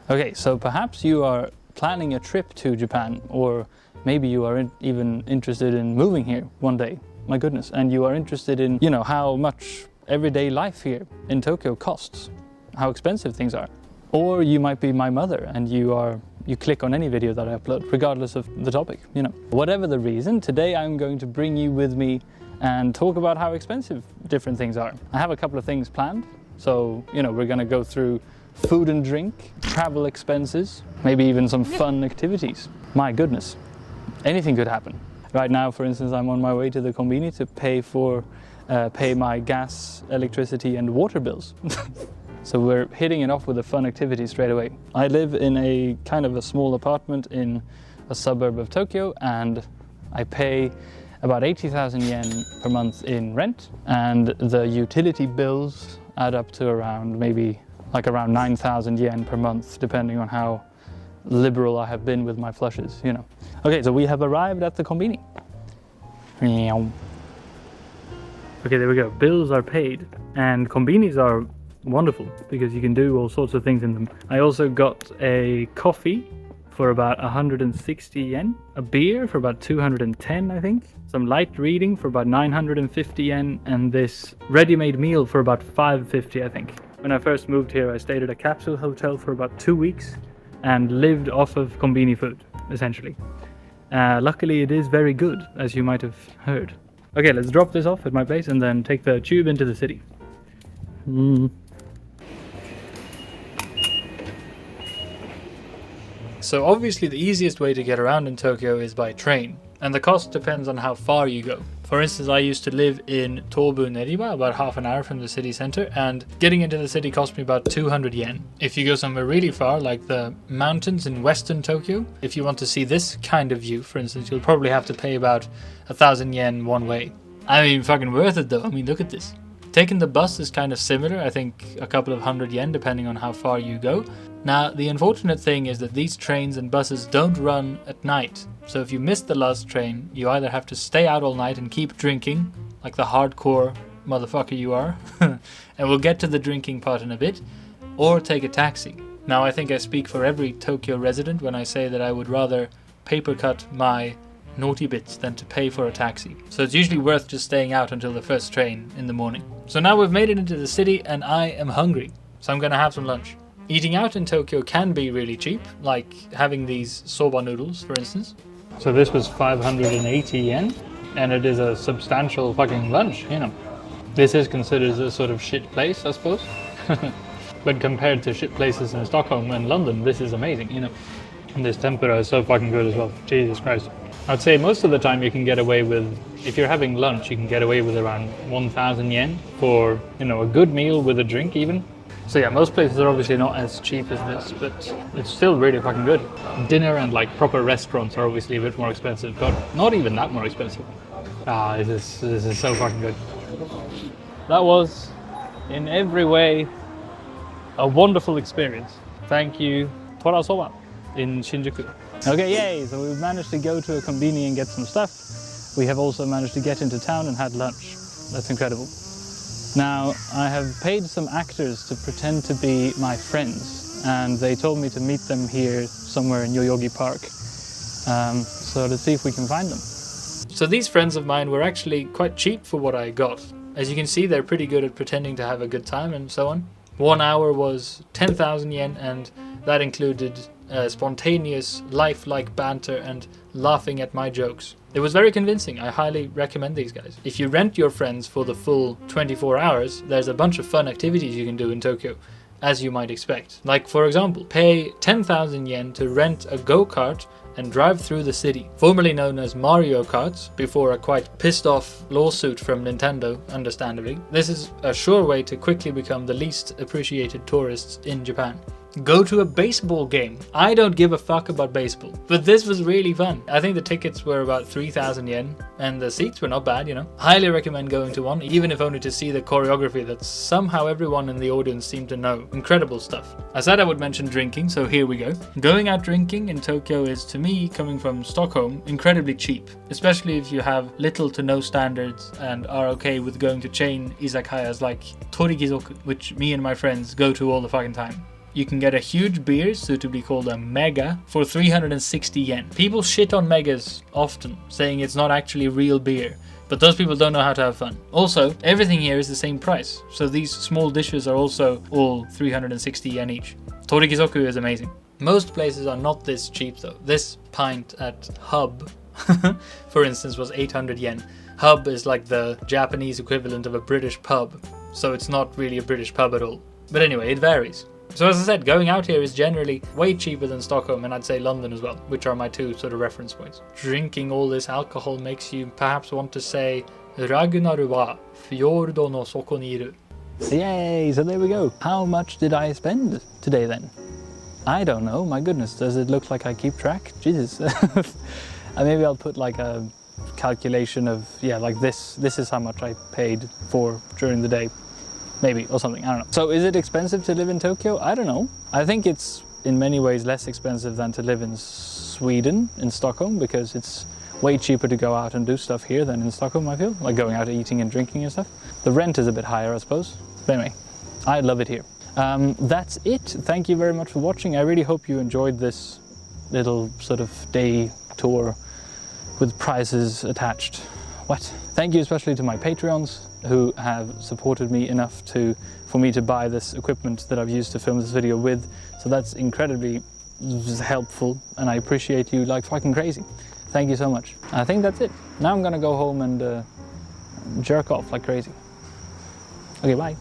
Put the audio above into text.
Okay, so perhaps you are planning a trip to Japan, or maybe you are even interested in moving here one day. My goodness, and you are interested in, you know, how much everyday life here in Tokyo costs, how expensive things are. Or you might be my mother and you click on any video that I upload, regardless of the topic, you know. Whatever the reason, today I'm going to bring you with me and talk about how expensive different things are. I have a couple of things planned, so, you know, we're gonna go through food and drink, travel expenses, maybe even some fun activities. My goodness, anything could happen. Right now, for instance, I'm on my way to the convenience to pay my gas, electricity and water bills. So we're hitting it off with a fun activity straight away. I live in a kind of a small apartment in a suburb of Tokyo, and I pay about 80,000 yen per month in rent, and the utility bills add up to around maybe like around 9,000 yen per month, depending on how liberal I have been with my flushes, you know. Okay, so we have arrived at the conveni. Okay, there we go. Bills are paid, and convenis are wonderful because you can do all sorts of things in them. I also got a coffee for about 160 yen, a beer for about 210, I think, some light reading for about 950 yen, and this ready-made meal for about 550, I think. When I first moved here, I stayed at a capsule hotel for about 2 weeks and lived off of conveni food, essentially. Luckily, it is very good, as you might have heard. Okay, let's drop this off at my place and then take the tube into the city. So obviously the easiest way to get around in Tokyo is by train, and the cost depends on how far you go. For instance, I used to live in Tobu Neriba, about half an hour from the city center, and getting into the city cost me about 200 yen. If you go somewhere really far, like the mountains in western Tokyo, if you want to see this kind of view, for instance, you'll probably have to pay about 1,000 yen one way. I mean, fucking worth it though. I mean, look at this. Taking the bus is kind of similar, I think a couple of 100 yen depending on how far you go. Now, the unfortunate thing is that these trains and buses don't run at night. So if you miss the last train, you either have to stay out all night and keep drinking, like the hardcore motherfucker you are, and we'll get to the drinking part in a bit, or take a taxi. Now, I think I speak for every Tokyo resident when I say that I would rather paper cut my naughty bits than to pay for a taxi. So it's usually worth just staying out until the first train in the morning. So now we've made it into the city and I am hungry, so I'm gonna have some lunch. Eating out in Tokyo can be really cheap, like having these soba noodles, for instance. So this was 580 yen, and it is a substantial fucking lunch, you know. This is considered a sort of shit place, I suppose. But compared to shit places in Stockholm and London, this is amazing, you know. And this tempura is so fucking good as well. Jesus Christ. I'd say most of the time you can get away with, if you're having lunch, you can get away with around 1,000 yen for, you know, a good meal with a drink even. So yeah, most places are obviously not as cheap as this, but it's still really fucking good. Dinner and like proper restaurants are obviously a bit more expensive, but not even that more expensive. This is so fucking good. That was, in every way, a wonderful experience. Thank you, Tora Soba in Shinjuku. Okay, yay! So we've managed to go to a convenience and get some stuff. We have also managed to get into town and had lunch. That's incredible. Now, I have paid some actors to pretend to be my friends, and they told me to meet them here somewhere in Yoyogi Park. So let's see if we can find them. So these friends of mine were actually quite cheap for what I got. As you can see, they're pretty good at pretending to have a good time and so on. 1 hour was 10,000 yen, and that included spontaneous, lifelike banter and laughing at my jokes. It was very convincing. I highly recommend these guys. If you rent your friends for the full 24 hours, there's a bunch of fun activities you can do in Tokyo, as you might expect. Like, for example, pay 10,000 yen to rent a go-kart and drive through the city, formerly known as Mario Kart, before a quite pissed off lawsuit from Nintendo, understandably. This is a sure way to quickly become the least appreciated tourists in Japan. Go to a baseball game. I don't give a fuck about baseball, but this was really fun. I think the tickets were about 3,000 yen, and the seats were not bad, you know. Highly recommend going to one, even if only to see the choreography that somehow everyone in the audience seemed to know. Incredible stuff. I said I would mention drinking, so here we go. Going out drinking in Tokyo is, to me, coming from Stockholm, incredibly cheap, especially if you have little to no standards and are okay with going to chain izakayas like Torigizoku, which me and my friends go to all the fucking time. you can get a huge beer, suitably called a mega, for 360 yen. People shit on megas often, saying it's not actually real beer. But those people don't know how to have fun. Also, everything here is the same price. So these small dishes are also all 360 yen each. Torikizoku is amazing. Most places are not this cheap though. This pint at Hub, for instance, was 800 yen. Hub is like the Japanese equivalent of a British pub. So it's not really a British pub at all. But anyway, it varies. So as I said, going out here is generally way cheaper than Stockholm, and I'd say London as well, which are my two sort of reference points. Drinking all this alcohol makes you perhaps want to say Ragnaru wa fjordo no soko ni iru. Yay, so there we go. How much did I spend today then? I don't know, my goodness, does it look like I keep track? Jesus. Maybe I'll put like a calculation of, yeah, like this is how much I paid for during the day. Maybe, or something, I don't know. So is it expensive to live in Tokyo? I don't know. I think it's in many ways less expensive than to live in Sweden, in Stockholm, because it's way cheaper to go out and do stuff here than in Stockholm, I feel. Like going out eating and drinking and stuff. The rent is a bit higher, I suppose. But anyway, I love it here. That's it. Thank you very much for watching. I really hope you enjoyed this little sort of day tour with prizes attached. What? Thank you especially to my Patreons who have supported me enough for me to buy this equipment that I've used to film this video with. So that's incredibly helpful, and I appreciate you like fucking crazy. Thank you so much. I think that's it. Now I'm gonna go home and jerk off like crazy. Okay, bye.